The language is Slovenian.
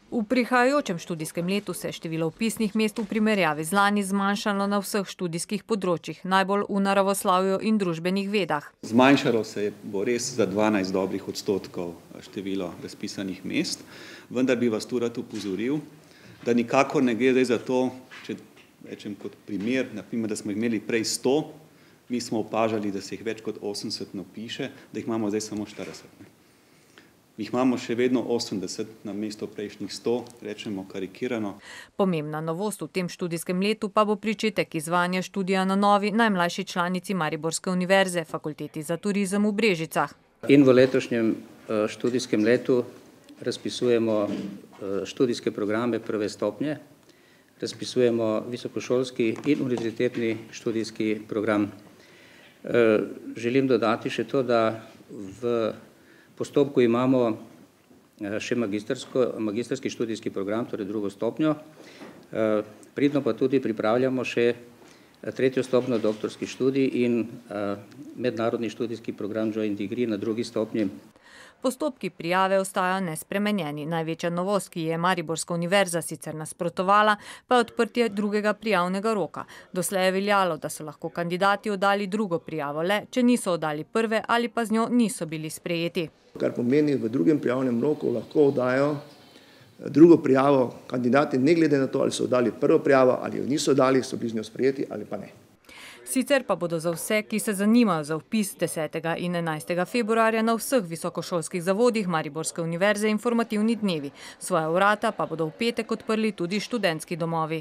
V prihajajočem študijskem letu se je število vpisnih mest v primerjavi z lani zmanjšalo na vseh študijskih področjih, najbolj v naravoslovju in družbenih vedah. Zmanjšalo se bo res za 12 dobrih odstotkov število razpisanih mest, vendar bi vas tu rad opozoril, da nikakor ne gre za to, če rečem kot primer, naprimer, da smo imeli prej 100, mi smo opažali, da se jih več kot 80 napiše, da jih imamo zdaj samo 40. Jih imamo še vedno 80 na mesto prejšnjih 100, rečemo karikirano. Pomembna novost v tem študijskem letu pa bo pričetek izvajanja študija na novi najmlajši članici Mariborske univerze, Fakulteti za turizem v Brežicah. In v letošnjem študijskem letu razpisujemo študijske programe prve stopnje, razpisujemo visokošolski in univerzitetni študijski program. Želim dodati še to, da v postopku imamo še magistrski študijski program, torej drugo stopnjo, pridno pa tudi pripravljamo še tretjo stopnjo doktorski študij in mednarodni študijski program Joint Degree na drugi stopnji. Postopki prijave ostajajo nespremenjeni. Največja novost, ki je Mariborska univerza sicer nasprotovala, pa je odprtje drugega prijavnega roka. Doslej je veljalo, da so lahko kandidati oddali drugo prijavo le, če niso oddali prve ali pa z njo niso bili sprejeti. Kar pomeni, v drugem prijavnem roku lahko oddajo drugo prijavo kandidati, ne glede na to, ali so oddali prvo prijavo ali jo niso oddali, so bili z njo sprejeti ali pa ne. Sicer pa bodo za vse, ki se zanimajo za vpis 10. in 11. februarja na vseh visokošolskih zavodih Mariborske univerze informativni dnevi. Svoja vrata pa bodo v petek odprli tudi študentski domovi.